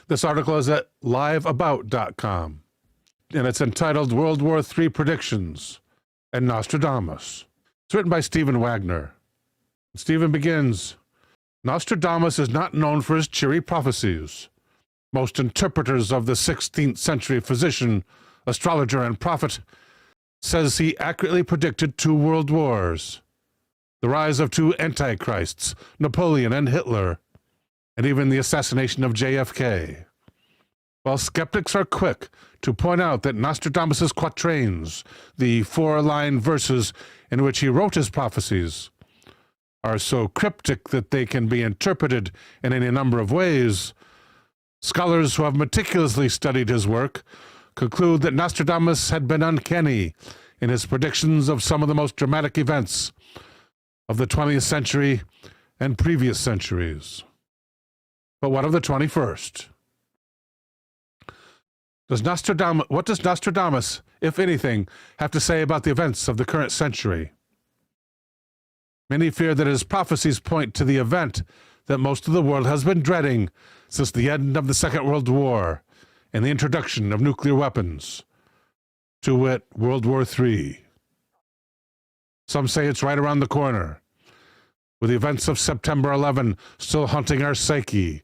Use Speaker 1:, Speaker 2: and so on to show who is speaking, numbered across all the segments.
Speaker 1: This article is at liveabout.com, and it's entitled World War III Predictions and Nostradamus. It's written by Stephen Wagner. Stephen begins, Nostradamus is not known for his cheery prophecies. Most interpreters of the 16th century physician, astrologer, and prophet says he accurately predicted 2 world wars, the rise of 2 antichrists, Napoleon and Hitler, and even the assassination of JFK. While skeptics are quick to point out that Nostradamus's quatrains, the 4-line verses in which he wrote his prophecies, are so cryptic that they can be interpreted in any number of ways, scholars who have meticulously studied his work conclude that Nostradamus had been uncanny in his predictions of some of the most dramatic events of the 20th century and previous centuries. But what of the 21st? What does Nostradamus, if anything, have to say about the events of the current century? Many fear that his prophecies point to the event that most of the world has been dreading since the end of the Second World War and the introduction of nuclear weapons, to wit, World War III. Some say it's right around the corner, with the events of September 11 still haunting our psyche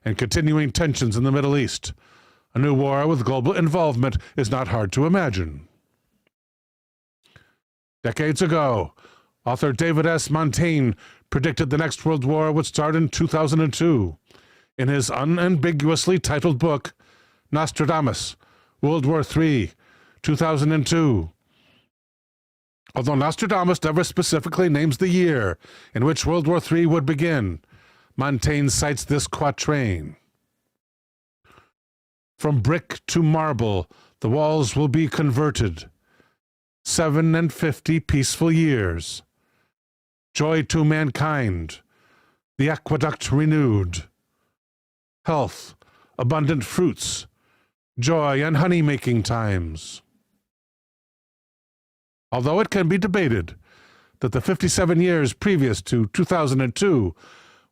Speaker 1: and continuing tensions in the Middle East. A new war with global involvement is not hard to imagine. Decades ago, author David S. Montaigne predicted the next World War would start in 2002 in his unambiguously titled book, Nostradamus, World War III, 2002. Although Nostradamus never specifically names the year in which World War III would begin, Montaigne cites this quatrain. From brick to marble, the walls will be converted. 57 peaceful years. Joy to mankind. The aqueduct renewed. Health, abundant fruits, joy and honey-making times. Although it can be debated that the 57 years previous to 2002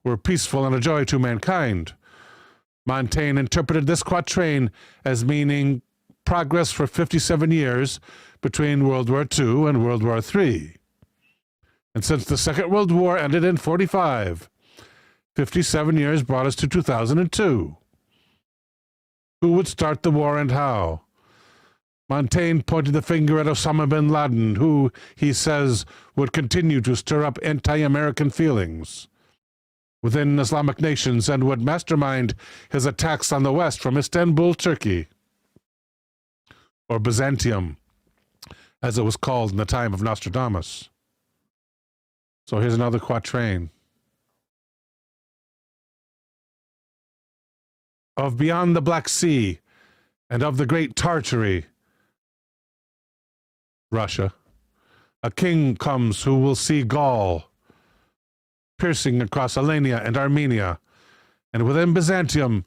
Speaker 1: were peaceful and a joy to mankind, Montaigne interpreted this quatrain as meaning progress for 57 years between World War II and World War III. And since the Second World War ended in 1945, 57 years brought us to 2002. Who would start the war and how? Montaigne pointed the finger at Osama bin Laden, who, he says, would continue to stir up anti-American feelings within Islamic nations and would mastermind his attacks on the West from Istanbul, Turkey, or Byzantium, as it was called in the time of Nostradamus. So here's another quatrain. Of beyond the Black Sea and of the great Tartary, Russia, a king comes who will see Gaul piercing across Alania and Armenia, and within Byzantium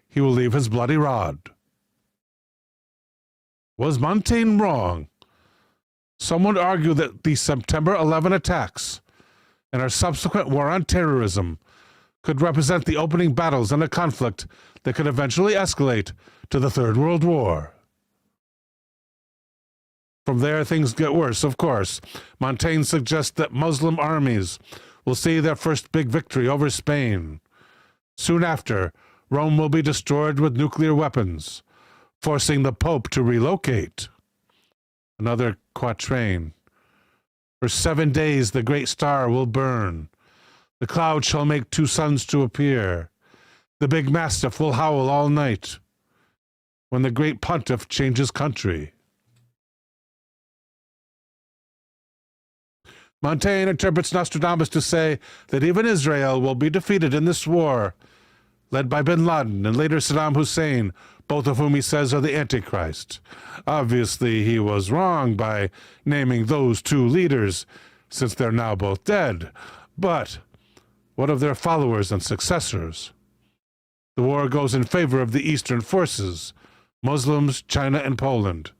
Speaker 1: he will leave his bloody rod. Was Montaigne wrong? Some would argue that the September 11 attacks and our subsequent war on terrorism could represent the opening battles in a conflict that could eventually escalate to the Third World War. From there, things get worse, of course. Montaigne suggests that Muslim armies will see their first big victory over Spain. Soon after, Rome will be destroyed with nuclear weapons, forcing the Pope to relocate. Another quatrain. For 7 days the great star will burn. The cloud shall make 2 suns to appear. The big mastiff will howl all night when the great pontiff changes country. Montaigne interprets Nostradamus to say that even Israel will be defeated in this war, led by bin Laden and later Saddam Hussein, both of whom he says are the Antichrist. Obviously, he was wrong by naming those 2 leaders, since they're now both dead. But what of their followers and successors? The war goes in favor of the Eastern forces, Muslims, China, and Poland,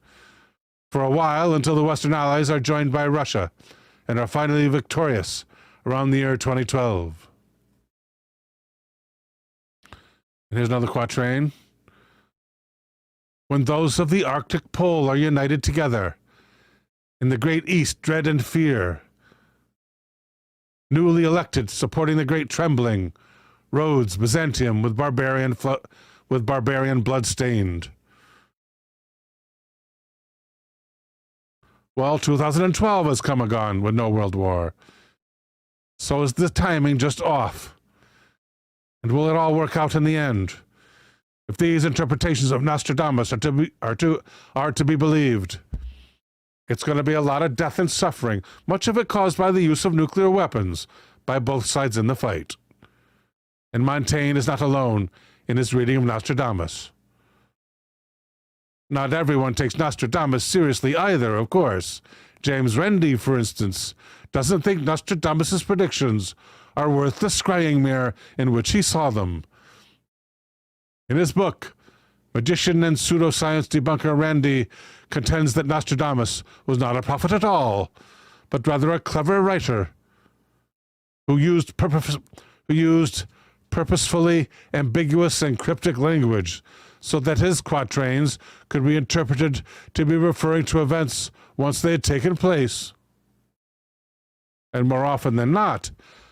Speaker 1: for a while until the Western Allies are joined by Russia and are finally victorious around the year 2012. And here's another quatrain. when those of the Arctic Pole are united together, in the Great East dread and fear, newly elected supporting the Great Trembling, Rhodes, Byzantium with barbarian blood stained. Well, 2012 has come and gone with no world war. So is the timing just off? And will it all work out in the end? If these interpretations of Nostradamus are to be believed, it's going to be a lot of death and suffering, much of it caused by the use of nuclear weapons by both sides in the fight. And Montaigne is not alone in his reading of Nostradamus. Not everyone takes Nostradamus seriously either, of course. James Rendy, for instance, doesn't think Nostradamus's predictions are worth the scrying mirror in which he saw them. In his book, magician and pseudoscience debunker Rendy contends that Nostradamus was not a prophet at all, but rather a clever writer who used purposefully ambiguous and cryptic language so that his quatrains could be interpreted to be referring to events once they had taken place. And more often than not,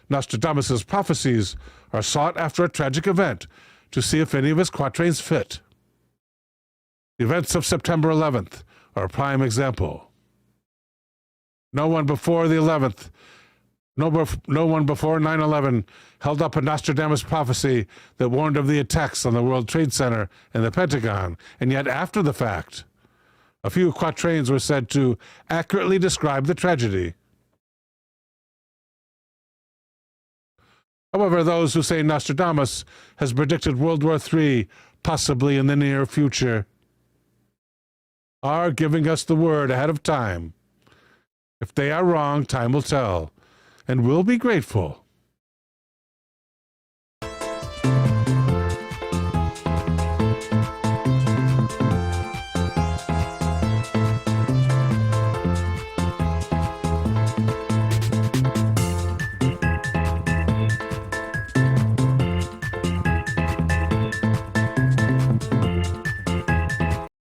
Speaker 1: Nostradamus's prophecies are sought after a tragic event to see if any of his quatrains fit. The events of September 11th are a prime example. No one before 9/11 held up a Nostradamus prophecy that warned of the attacks on the World Trade Center and the Pentagon, and yet after the fact, a few quatrains were said to accurately describe the tragedy. However, those who say Nostradamus has predicted World War III, possibly in the near future, are giving us the word ahead of time. If they are wrong, time will tell, and we'll be grateful.